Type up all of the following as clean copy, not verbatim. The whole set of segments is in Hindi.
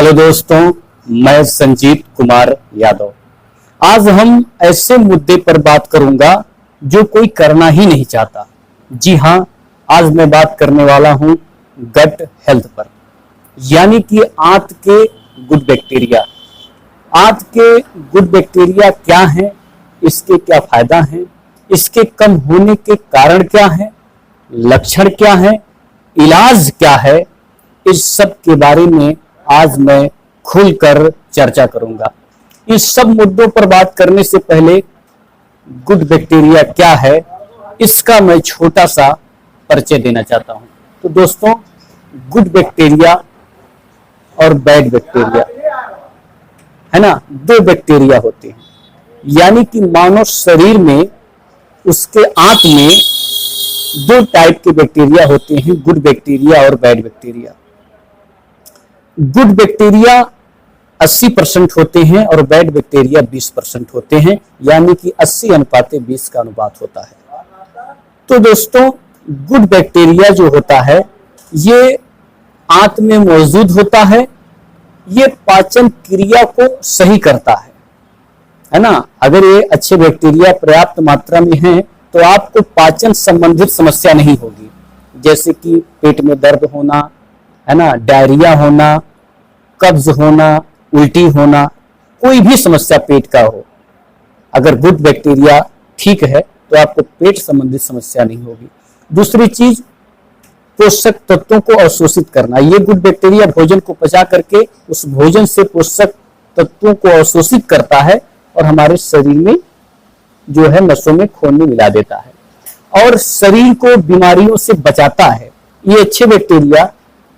हेलो दोस्तों, मैं संजीत कुमार यादव। आज हम ऐसे मुद्दे पर बात करूंगा जो कोई करना ही नहीं चाहता। जी हाँ, आज मैं बात करने वाला हूं गट हेल्थ पर, यानी कि आंत के गुड बैक्टीरिया। आंत के गुड बैक्टीरिया क्या हैं, इसके क्या फायदा हैं, इसके कम होने के कारण क्या हैं, लक्षण क्या हैं, इलाज क्या है, इस सब के बारे में आज मैं खुलकर चर्चा करूंगा। इस सब मुद्दों पर बात करने से पहले गुड बैक्टीरिया क्या है, इसका मैं छोटा सा परिचय देना चाहता हूं। तो दोस्तों, गुड बैक्टीरिया और बैड बैक्टीरिया है ना, दो बैक्टीरिया होते हैं। यानी कि मानव शरीर में, उसके आंत में दो टाइप के बैक्टीरिया होते हैं, गुड बैक्टीरिया और बैड बैक्टीरिया। गुड बैक्टीरिया 80% होते हैं और बैड बैक्टीरिया 20% होते हैं, यानी कि 80:20 का अनुपात होता है। तो दोस्तों, गुड बैक्टीरिया जो होता है ये आंत में मौजूद होता है। ये पाचन क्रिया को सही करता है ना। अगर ये अच्छे बैक्टीरिया पर्याप्त मात्रा में हैं तो आपको पाचन संबंधित समस्या नहीं होगी, जैसे कि पेट में दर्द होना, है ना, डायरिया होना, कब्ज होना, उल्टी होना, कोई भी समस्या पेट का हो, अगर गुड बैक्टीरिया ठीक है तो आपको पेट संबंधित समस्या नहीं होगी। दूसरी चीज, पोषक तत्वों को अवशोषित करना। ये गुड बैक्टीरिया भोजन को पचा करके उस भोजन से पोषक तत्वों को अवशोषित करता है और हमारे शरीर में जो है नसों में खून में मिला देता है और शरीर को बीमारियों से बचाता है। ये अच्छे बैक्टीरिया,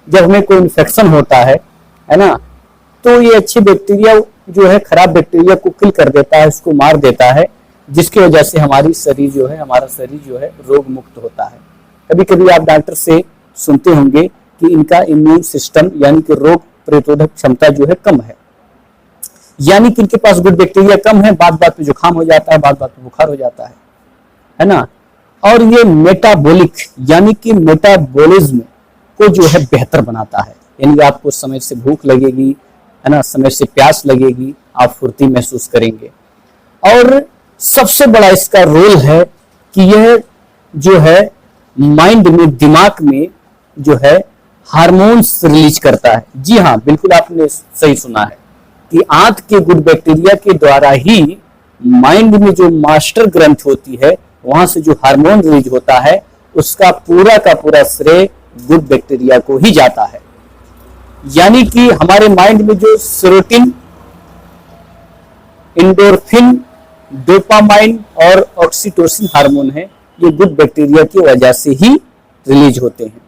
जब हमें कोई इन्फेक्शन होता है ना, तो ये अच्छे बैक्टीरिया जो है खराब बैक्टीरिया को किल कर देता है, उसको मार देता है, जिसकी वजह से हमारा शरीर जो है रोग मुक्त होता है। कभी कभी आप डॉक्टर से सुनते होंगे कि इनका इम्यून सिस्टम यानी कि रोग प्रतिरोधक क्षमता जो है कम है, यानी कि इनके पास गुड बैक्टीरिया कम है, बात बात पे जुकाम हो जाता है, बात बात पे बुखार हो जाता है ना। और ये मेटाबॉलिक यानी कि मेटाबॉलिज्म को जो है बेहतर बनाता है, यानी आपको समय से भूख लगेगी, है ना, समय से प्यास लगेगी, आप फुर्ती महसूस करेंगे। और सबसे बड़ा इसका रोल है कि यह जो है माइंड में, दिमाग में जो है हार्मोन्स रिलीज करता है। जी हाँ, बिल्कुल आपने सही सुना है कि आंत के गुड बैक्टीरिया के द्वारा ही माइंड में जो मास्टर ग्रंथ होती है, वहां से जो हार्मोन रिलीज होता है, उसका पूरा का पूरा श्रेय गुड बैक्टीरिया को ही जाता है। यानी कि हमारे माइंड में जो सेरोटिन, एंडोर्फिन, डोपामाइन और ऑक्सीटोसिन हार्मोन है, ये गुड बैक्टीरिया की वजह से ही रिलीज होते हैं।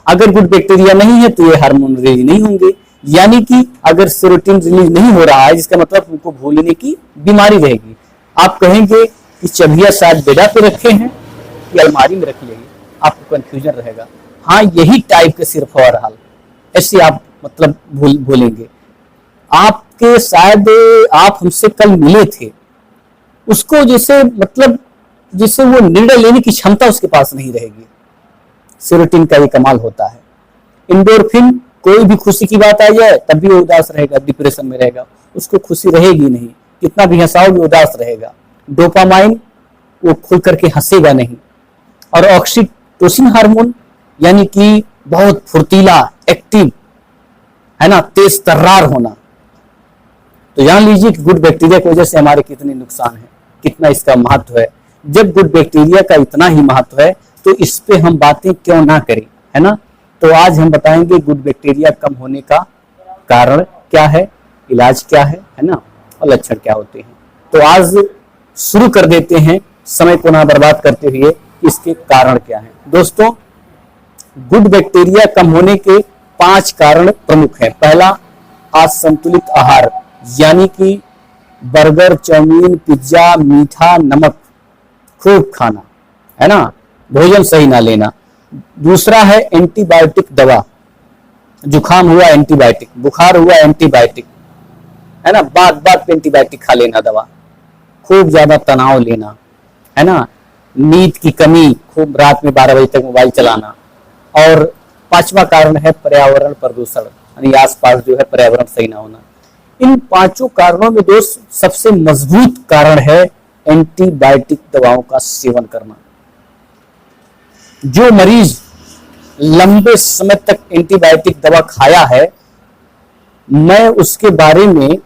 अगर गुड बैक्टीरिया नहीं है तो ये हार्मोन रिलीज नहीं होंगे। यानी कि अगर सेरोटिन रिलीज नहीं हो रहा है, जिसका मतलब उनको भूलने की बीमारी रहेगी। आप कहेंगे कि चबिया शायद बेड़ा पे रखे हैं या अलमारी में रखी है, आपको कंफ्यूजन रहेगा। हाँ, यही टाइप का सिर्फ और हाल, ऐसे आप मतलब भूलेंगे। आपके शायद आप हमसे कल मिले थे, उसको जैसे वो निर्णय लेने की क्षमता उसके पास नहीं रहेगी। सेरोटिन का ये कमाल होता है। एंडोर्फिन, कोई भी खुशी की बात आ जाए तब भी वो उदास रहेगा, डिप्रेशन में रहेगा, उसको खुशी रहेगी नहीं, कितना भी हंसाओगे उदास रहेगा। डोपामाइन, वो खुल करके हंसेगा नहीं। और ऑक्सीटोसिन हार्मोन यानी कि बहुत फुर्तीला, एक्टिव, है ना, तेज तर्रार होना। तो जान लीजिए कि गुड बैक्टीरिया की वजह से हमारे कितने नुकसान है, कितना इसका महत्व है। जब गुड बैक्टीरिया का इतना ही महत्व है तो इस पे हम बातें क्यों ना करें, है ना। तो आज हम बताएंगे गुड बैक्टीरिया कम होने का कारण क्या है, इलाज क्या है ना, और लक्षण क्या होते हैं। तो आज शुरू कर देते हैं, समय को ना बर्बाद करते हुए, इसके कारण क्या है। दोस्तों, गुड बैक्टीरिया कम होने के 5 कारण प्रमुख हैं। पहला, असंतुलित आहार, यानी कि बर्गर, चाउमीन, पिज्जा, मीठा, नमक खूब खाना, है ना, भोजन सही ना लेना। दूसरा है एंटीबायोटिक दवा, जुकाम हुआ एंटीबायोटिक, बुखार हुआ एंटीबायोटिक, है ना, बात बात पे एंटीबायोटिक खा लेना दवा। खूब ज्यादा तनाव लेना, है ना, नींद की कमी, खूब रात में 12 बजे तक मोबाइल चलाना। और 5वां कारण है पर्यावरण प्रदूषण, यानी आसपास जो है पर्यावरण सही ना होना। इन पांचों कारणों में दोस्त सबसे मजबूत कारण है एंटीबायोटिक दवाओं का सेवन करना। जो मरीज लंबे समय तक एंटीबायोटिक दवा खाया है, मैं उसके बारे में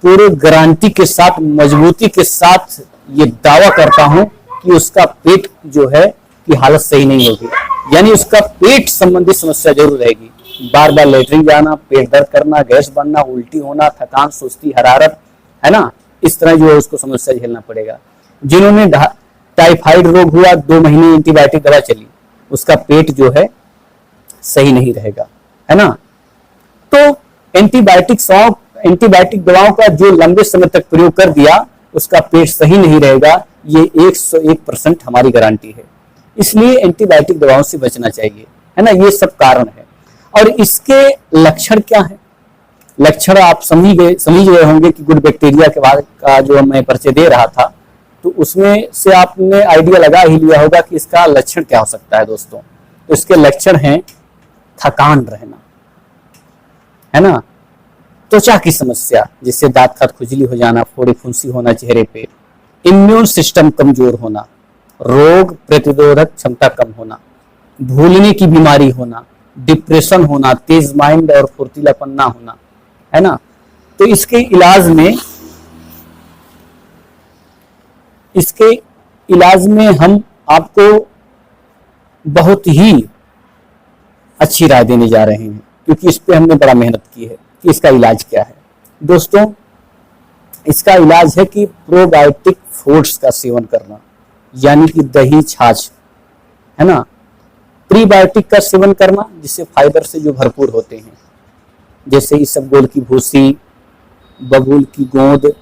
पूरे गारंटी के साथ, मजबूती के साथ ये दावा करता हूं कि उसका पेट जो है की हालत सही नहीं होगी, यानी उसका पेट संबंधी समस्या जरूर रहेगी। बार बार लेटरिन जाना, पेट दर्द करना, गैस बनना, उल्टी होना, थकान, सुस्ती, हरारत, है ना, इस तरह जो है उसको समस्या झेलना पड़ेगा। जिन्होंने टाइफाइड रोग हुआ, 2 महीने एंटीबायोटिक दवा चली, उसका पेट जो है सही नहीं रहेगा, है ना। तो एंटीबायोटिक दवाओं का जो लंबे समय तक प्रयोग कर दिया, उसका पेट सही नहीं रहेगा, ये 101% हमारी गारंटी है। इसलिए एंटीबायोटिक दवाओं से बचना चाहिए, है ना। ये सब कारण है। और इसके लक्षण क्या है? लक्षण आप समझ गए होंगे कि गुड बैक्टीरिया के बाद का जो मैं परिचय दे रहा था, तो उसमें से आपने आइडिया लगा ही लिया होगा कि इसका लक्षण क्या हो सकता है दोस्तों। तो इसके लक्षण हैं थकान रहना, है ना, त्वचा की समस्या जिससे दांत खत खुजली हो जाना, फोड़ी फुंसी होना चेहरे पे, इम्यून सिस्टम कमजोर होना, रोग प्रतिरोधक क्षमता कम होना, भूलने की बीमारी होना, डिप्रेशन होना, तेज माइंड और फुर्तीलापन ना होना, है ना। तो इसके इलाज में हम आपको बहुत ही अच्छी राय देने जा रहे हैं, क्योंकि इस पे हमने बड़ा मेहनत की है कि इसका इलाज क्या है। दोस्तों, इसका इलाज है कि प्रोबायोटिक फूड्स का सेवन करना, यानी कि दही, छाछ, है ना। प्रीबायोटिक का सेवन करना, जिससे फाइबर से जो भरपूर होते हैं, जैसे इसबगोल की भूसी, बबूल की गोंद,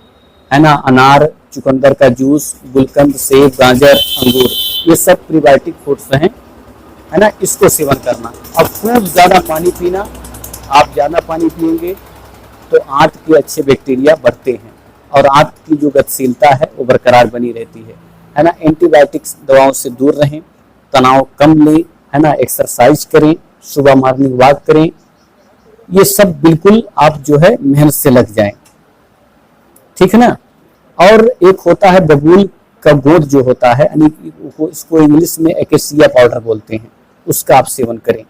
है ना, अनार, चुकंदर का जूस, गुलकंद, सेब, गाजर, अंगूर, ये सब प्रीबायोटिक फूड्स हैं, है ना। इसको सेवन करना। अब खूब ज्यादा पानी पीना। आप ज्यादा पानी पिएंगे तो आंत के अच्छे बैक्टीरिया बढ़ते हैं और आंत की जो गतिशीलता है वो बरकरार बनी रहती है ना। एंटीबायोटिक्स दवाओं से दूर रहें, तनाव कम लें, है ना, एक्सरसाइज करें, सुबह मॉर्निंग वॉक करें, ये सब बिल्कुल आप जो है मेहनत से लग जाएं, ठीक है ना। और एक होता है बबूल का गोंद जो होता है, यानी इसको इंग्लिश में एकेसिया पाउडर बोलते हैं, उसका आप सेवन करें।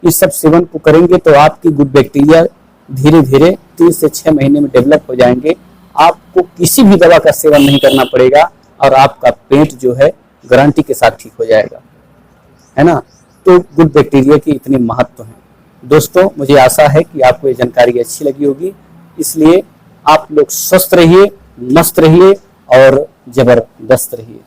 इस सब सेवन को करेंगे तो आपकी गुड बैक्टीरिया धीरे धीरे 3 से 6 महीने में डेवलप हो जाएंगे। आपको किसी भी दवा का सेवन नहीं करना पड़ेगा और आपका पेट जो है गारंटी के साथ ठीक हो जाएगा, है ना। तो गुड बैक्टीरिया के इतने महत्व हैं दोस्तों। मुझे आशा है कि आपको ये जानकारी अच्छी लगी होगी, इसलिए आप लोग स्वस्थ रहिए, मस्त रहिए और जबरदस्त रहिए।